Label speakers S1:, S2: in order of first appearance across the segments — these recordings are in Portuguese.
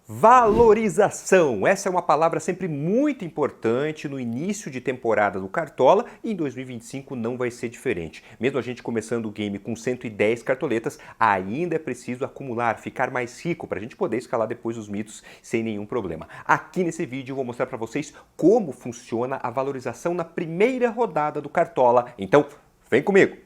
S1: Valorização, essa é uma palavra sempre muito importante no início de temporada do Cartola e em 2025 não vai ser diferente. Mesmo a gente começando o game com 110 cartoletas, ainda é preciso acumular, ficar mais rico para a gente poder escalar depois os mitos sem nenhum problema. Aqui nesse vídeo eu vou mostrar para vocês como funciona a valorização na primeira rodada do Cartola, então vem comigo!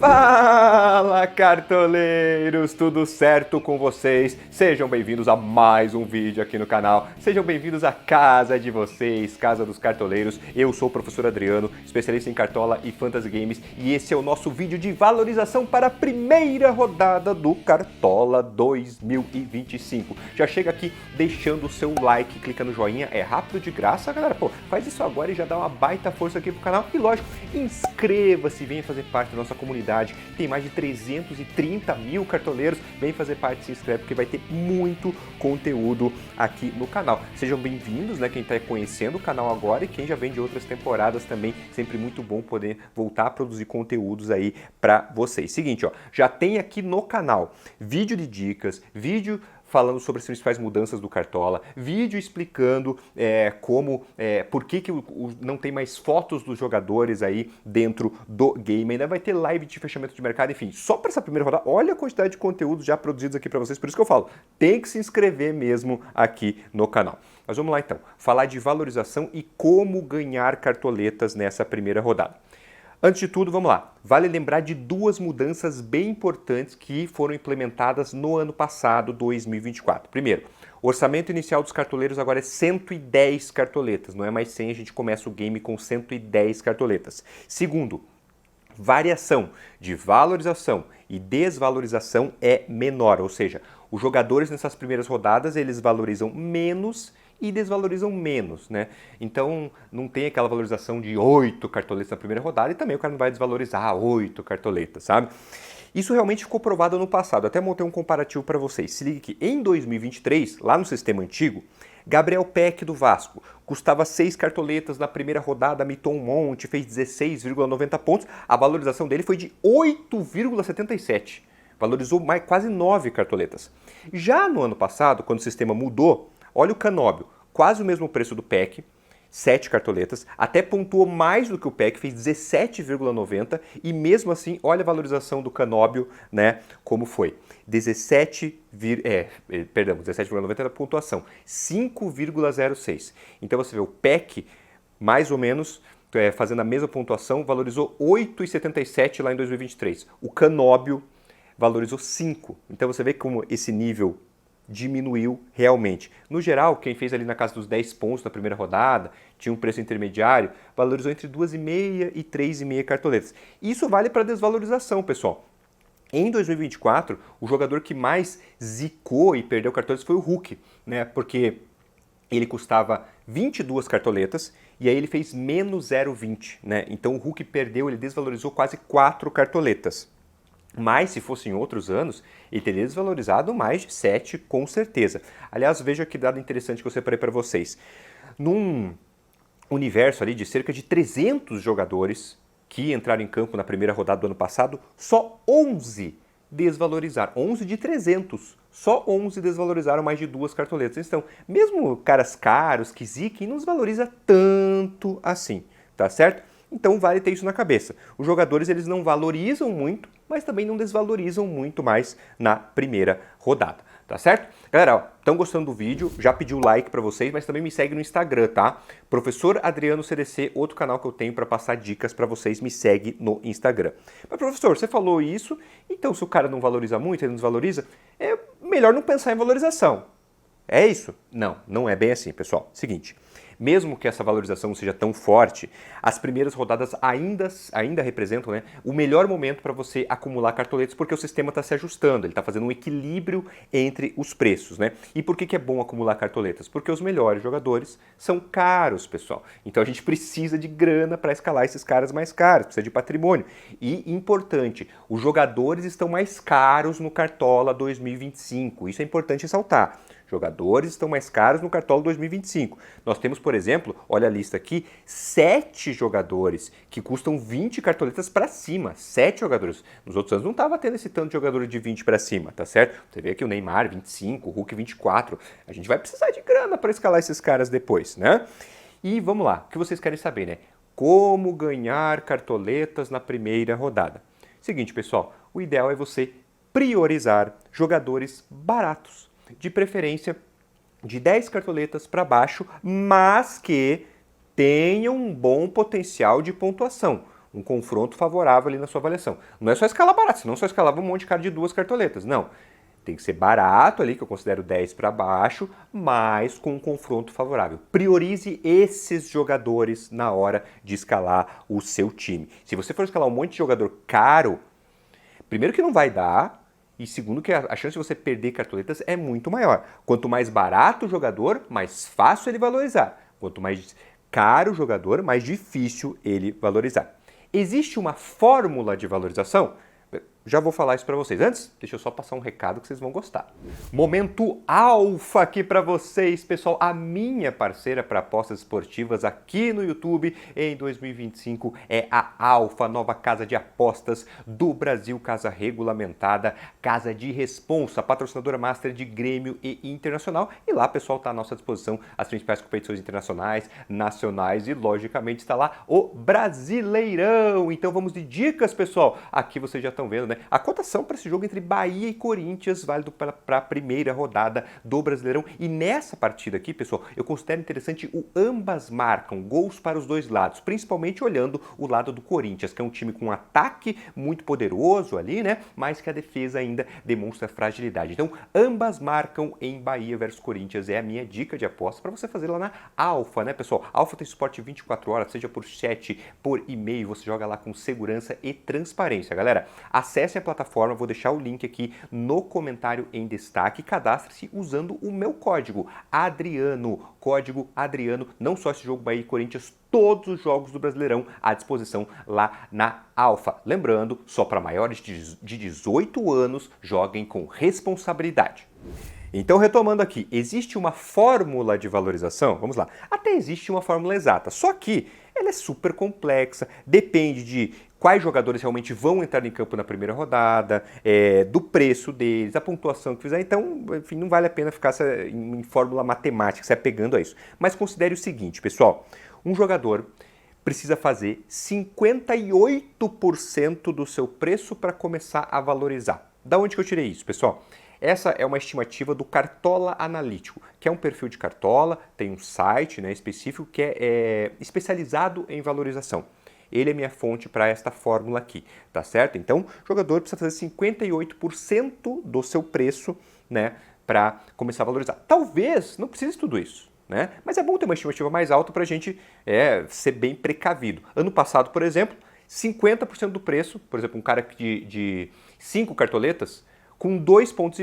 S1: Fala, cartoleiros! Tudo certo com vocês? Sejam bem-vindos a mais um vídeo aqui no canal. Sejam bem-vindos à casa de vocês, Casa dos Cartoleiros. Eu sou o professor Adriano, especialista em Cartola e Fantasy Games, e esse é o nosso vídeo de valorização para a primeira rodada do Cartola 2025. Já chega aqui deixando o seu like, clica no joinha, é rápido, de graça, galera. Pô, faz isso agora e já dá uma baita força aqui pro canal. E lógico, inscreva-se, venha fazer parte da nossa comunidade. Tem mais de 330 mil cartoleiros. Vem fazer parte, se inscreve, porque vai ter muito conteúdo aqui no canal. Sejam bem-vindos, né? Quem está conhecendo o canal agora e quem já vem de outras temporadas também. Sempre muito bom poder voltar a produzir conteúdos aí para vocês. Seguinte, ó, já tem aqui no canal vídeo de dicas, vídeo falando sobre as principais mudanças do Cartola, vídeo explicando por que não tem mais fotos dos jogadores aí dentro do game, ainda vai ter live de fechamento de mercado, enfim, só para essa primeira rodada, olha a quantidade de conteúdos já produzidos aqui para vocês, por isso que eu falo, tem que se inscrever mesmo aqui no canal. Mas vamos lá então, falar de valorização e como ganhar cartoletas nessa primeira rodada. Antes de tudo, vamos lá. Vale lembrar de duas mudanças bem importantes que foram implementadas no ano passado, 2024. Primeiro, o orçamento inicial dos cartoleiros agora é 110 cartoletas, não é mais 100, a gente começa o game com 110 cartoletas. Segundo, variação de valorização e desvalorização é menor, ou seja, os jogadores nessas primeiras rodadas eles valorizam menos e desvalorizam menos, né? Então não tem aquela valorização de 8 cartoletas na primeira rodada e também o cara não vai desvalorizar 8 cartoletas, sabe? Isso realmente ficou provado no passado, até montei um comparativo para vocês. Se liga que em 2023, lá no sistema antigo, Gabriel Peck do Vasco custava 6 cartoletas na primeira rodada, mitou um monte, fez 16,90 pontos, a valorização dele foi de 8,77, valorizou mais, quase 9 cartoletas. Já no ano passado, quando o sistema mudou, olha o Canóbio, quase o mesmo preço do PEC, 7 cartoletas, até pontuou mais do que o PEC, fez 17,90 e mesmo assim, olha a valorização do Canóbio, né, como foi. 17,90 da pontuação, 5,06. Então você vê o PEC, mais ou menos, fazendo a mesma pontuação, valorizou 8,77 lá em 2023. O Canóbio valorizou 5. Então você vê como esse nível diminuiu realmente. No geral, quem fez ali na casa dos 10 pontos na primeira rodada, tinha um preço intermediário, valorizou entre 2,5 e 3,5 cartoletas. Isso vale para desvalorização, pessoal. Em 2024, o jogador que mais zicou e perdeu cartoletas foi o Hulk, né? Porque ele custava 22 cartoletas e aí ele fez menos 0,20, né? Então o Hulk perdeu, ele desvalorizou quase 4 cartoletas. Mas se fosse em outros anos, ele teria desvalorizado mais de 7, com certeza. Aliás, veja que dado interessante que eu separei para vocês. Num universo ali de cerca de 300 jogadores que entraram em campo na primeira rodada do ano passado, só 11 desvalorizaram. 11 de 300. Só 11 desvalorizaram mais de 2 cartoletas. Então, mesmo caras caros que ziquem, não desvaloriza tanto assim, tá certo? Então vale ter isso na cabeça. Os jogadores eles não valorizam muito, mas também não desvalorizam muito mais na primeira rodada, tá certo? Galera, estão gostando do vídeo? Já pedi o like para vocês, mas também me segue no Instagram, tá? Professor Adriano CDC, outro canal que eu tenho para passar dicas para vocês, me segue no Instagram. Mas professor, você falou isso, então se o cara não valoriza muito, ele não desvaloriza, é melhor não pensar em valorização. É isso? Não, não é bem assim, pessoal. Seguinte, mesmo que essa valorização seja tão forte, as primeiras rodadas ainda representam, né, o melhor momento para você acumular cartoletas, porque o sistema está se ajustando, ele está fazendo um equilíbrio entre os preços, né? E por que é bom acumular cartoletas? Porque os melhores jogadores são caros, pessoal. Então a gente precisa de grana para escalar esses caras mais caros, precisa de patrimônio. E importante, os jogadores estão mais caros no Cartola 2025, isso é importante ressaltar. Jogadores estão mais caros no Cartola 2025. Nós temos, por exemplo, olha a lista aqui, 7 jogadores que custam 20 cartoletas para cima. 7 jogadores. Nos outros anos não estava tendo esse tanto de jogador de 20 para cima, tá certo? Você vê aqui o Neymar, 25, o Hulk, 24. A gente vai precisar de grana para escalar esses caras depois, né? E vamos lá, o que vocês querem saber, né? Como ganhar cartoletas na primeira rodada? Seguinte, pessoal, o ideal é você priorizar jogadores baratos, de preferência de 10 cartoletas para baixo, mas que tenham um bom potencial de pontuação, um confronto favorável ali na sua avaliação. Não é só escalar barato, senão só escalava um monte de cara de 2 cartoletas, não. Tem que ser barato ali, que eu considero 10 para baixo, mas com um confronto favorável. Priorize esses jogadores na hora de escalar o seu time. Se você for escalar um monte de jogador caro, primeiro que não vai dar, e segundo que a chance de você perder cartoletas é muito maior. Quanto mais barato o jogador, mais fácil ele valorizar. Quanto mais caro o jogador, mais difícil ele valorizar. Existe uma fórmula de valorização? Já vou falar isso para vocês. Antes, deixa eu só passar um recado que vocês vão gostar. Momento alfa aqui para vocês, pessoal. A minha parceira para apostas esportivas aqui no YouTube em 2025 é a Alfa, nova casa de apostas do Brasil, casa regulamentada, casa de responsa, patrocinadora master de Grêmio e Internacional. E lá, pessoal, está à nossa disposição as principais competições internacionais, nacionais e, logicamente, está lá o Brasileirão. Então vamos de dicas, pessoal. Aqui vocês já estão vendo, né? A cotação para esse jogo entre Bahia e Corinthians, válido para a primeira rodada do Brasileirão. E nessa partida aqui, pessoal, eu considero interessante o ambas marcam, gols para os dois lados, principalmente olhando o lado do Corinthians, que é um time com um ataque muito poderoso ali, né? Mas que a defesa ainda demonstra fragilidade. Então, ambas marcam em Bahia versus Corinthians é a minha dica de aposta para você fazer lá na Alfa, né, pessoal? Alfa tem suporte 24 horas, seja por chat, por e-mail, você joga lá com segurança e transparência, galera. Acesse a plataforma, vou deixar o link aqui no comentário em destaque. Cadastre-se usando o meu código Adriano, código Adriano. Não só esse jogo Bahia e Corinthians, todos os jogos do Brasileirão à disposição lá na Alfa. Lembrando, só para maiores de 18 anos, joguem com responsabilidade. Então, retomando aqui, existe uma fórmula de valorização? Vamos lá. Até existe uma fórmula exata, só que ela é super complexa, depende de quais jogadores realmente vão entrar em campo na primeira rodada, do preço deles, a pontuação que fizer. Então, enfim, não vale a pena ficar em fórmula matemática, se apegando a isso. Mas considere o seguinte, pessoal, um jogador precisa fazer 58% do seu preço para começar a valorizar. Da onde que eu tirei isso, pessoal? Essa é uma estimativa do Cartola Analítico, que é um perfil de Cartola, tem um site, né, específico que é especializado em valorização. Ele é minha fonte para esta fórmula aqui, tá certo? Então, o jogador precisa fazer 58% do seu preço, né, para começar a valorizar. Talvez não precise de tudo isso, né? Mas é bom ter uma estimativa mais alta para a gente ser bem precavido. Ano passado, por exemplo, 50% do preço, por exemplo, um cara de 5 cartoletas, com 2,5 pontos,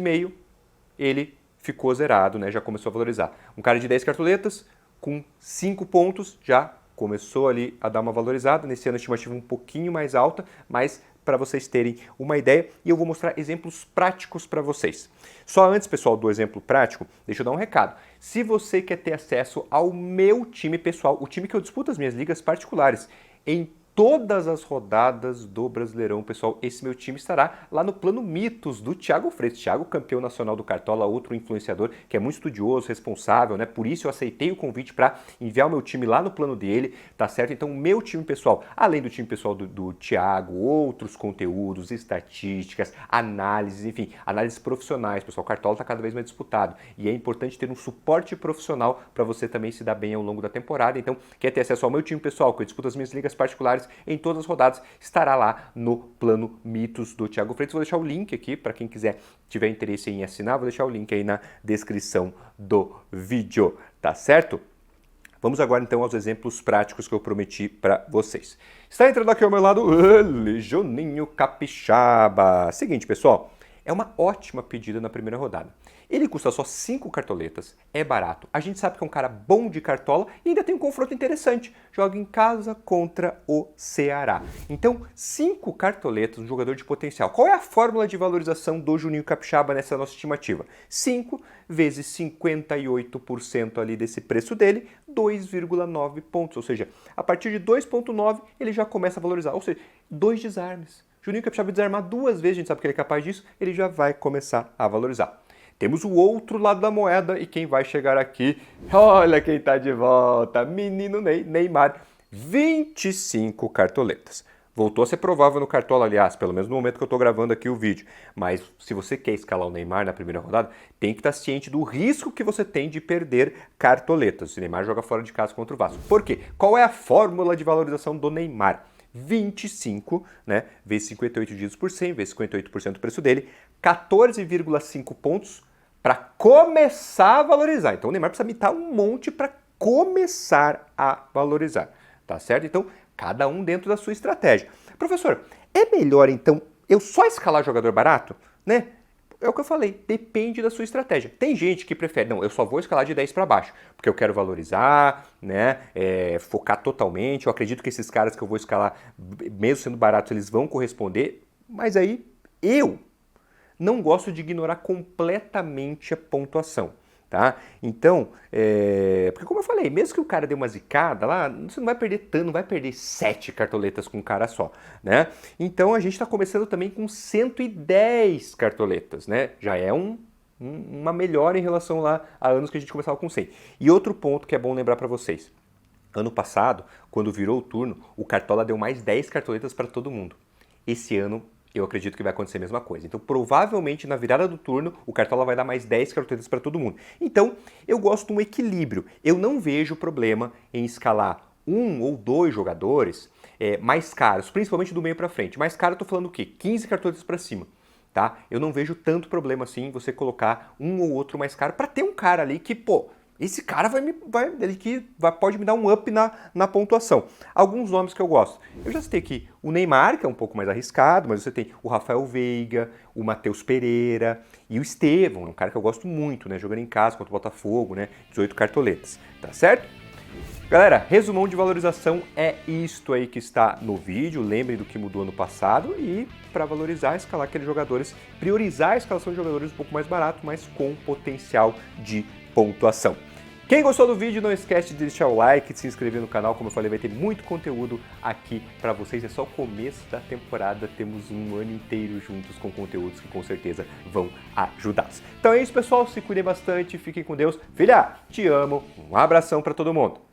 S1: ele ficou zerado, né? Já começou a valorizar. Um cara de 10 cartoletas, com 5 pontos, já começou ali a dar uma valorizada. Nesse ano a estimativa um pouquinho mais alta, mas para vocês terem uma ideia, e eu vou mostrar exemplos práticos para vocês. Só antes, pessoal, do exemplo prático, deixa eu dar um recado. Se você quer ter acesso ao meu time pessoal, o time que eu disputo as minhas ligas particulares, em todas as rodadas do Brasileirão, pessoal, esse meu time estará lá no plano Mitos do Thiago Freitas. Thiago, campeão nacional do Cartola, outro influenciador que é muito estudioso, responsável, né? Por isso eu aceitei o convite para enviar o meu time lá no plano dele, tá certo? Então, o meu time pessoal, além do time pessoal do Thiago, outros conteúdos, estatísticas, análises, enfim, análises profissionais, pessoal. O Cartola está cada vez mais disputado e é importante ter um suporte profissional para você também se dar bem ao longo da temporada. Então, quer ter acesso ao meu time pessoal, que eu disputo as minhas ligas particulares em todas as rodadas, estará lá no plano Mitos do Thiago Freitas. Vou deixar o link aqui para quem quiser, tiver interesse em assinar, vou deixar o link aí na descrição do vídeo, tá certo? Vamos agora então aos exemplos práticos que eu prometi para vocês. Está entrando aqui ao meu lado Juninho Capixaba. Seguinte, pessoal, é uma ótima pedida na primeira rodada. Ele custa só 5 cartoletas, é barato. A gente sabe que é um cara bom de cartola e ainda tem um confronto interessante. Joga em casa contra o Ceará. Então, 5 cartoletas, um jogador de potencial. Qual é a fórmula de valorização do Juninho Capixaba nessa nossa estimativa? 5 vezes 58% ali desse preço dele, 2,9 pontos. Ou seja, a partir de 2,9 ele já começa a valorizar. Ou seja, 2 desarmes. Juninho Capixaba desarmar 2 vezes, a gente sabe que ele é capaz disso, ele já vai começar a valorizar. Temos o outro lado da moeda e quem vai chegar aqui, olha quem está de volta, menino Neymar, 25 cartoletas. Voltou a ser provável no Cartola, aliás, pelo menos no momento que eu estou gravando aqui o vídeo. Mas se você quer escalar o Neymar na primeira rodada, tem que estar ciente do risco que você tem de perder cartoletas. O Neymar joga fora de casa contra o Vasco. Por quê? Qual é a fórmula de valorização do Neymar? 25, né, vezes 58 dias por 100, vezes 58% do preço dele, 14,5 pontos para começar a valorizar. Então o Neymar precisa mitar um monte para começar a valorizar, tá certo? Então, cada um dentro da sua estratégia. Professor, é melhor então eu só escalar jogador barato, né? É o que eu falei, depende da sua estratégia. Tem gente que prefere, não, eu só vou escalar de 10 para baixo, porque eu quero valorizar, né, focar totalmente. Eu acredito que esses caras que eu vou escalar, mesmo sendo baratos, eles vão corresponder, mas aí eu não gosto de ignorar completamente a pontuação. Tá? Então, porque como eu falei, mesmo que o cara dê uma zicada lá, você não vai perder tanto, não vai perder 7 cartoletas com um cara só, né? Então a gente está começando também com 110 cartoletas, né? Já é uma melhora em relação lá a anos que a gente começava com 100. E outro ponto que é bom lembrar para vocês. Ano passado, quando virou o turno, o Cartola deu mais 10 cartoletas para todo mundo. Esse ano, eu acredito que vai acontecer a mesma coisa. Então, provavelmente, na virada do turno, o Cartola vai dar mais 10 cartoletas para todo mundo. Então, eu gosto de um equilíbrio. Eu não vejo problema em escalar 1 ou 2 jogadores mais caros, principalmente do meio para frente. Mais caro, eu tô falando o quê? 15 cartoletas para cima. Tá? Eu não vejo tanto problema assim em você colocar um ou outro mais caro para ter um cara ali que, pô, esse cara pode me dar um up na pontuação. Alguns nomes que eu gosto. Eu já citei aqui o Neymar, que é um pouco mais arriscado, mas você tem o Rafael Veiga, o Matheus Pereira e o Estevão, é um cara que eu gosto muito, né? Jogando em casa contra o Botafogo, né? 18 cartoletas, tá certo? Galera, resumão de valorização é isto aí que está no vídeo. Lembrem do que mudou ano passado e para valorizar, escalar aqueles jogadores, priorizar a escalação de jogadores um pouco mais barato, mas com potencial de pontuação. Quem gostou do vídeo, não esquece de deixar o like, de se inscrever no canal. Como eu falei, vai ter muito conteúdo aqui para vocês. É só o começo da temporada, temos um ano inteiro juntos com conteúdos que com certeza vão ajudá-los. Então é isso, pessoal. Se cuidem bastante, fiquem com Deus. Filha, te amo. Um abração para todo mundo.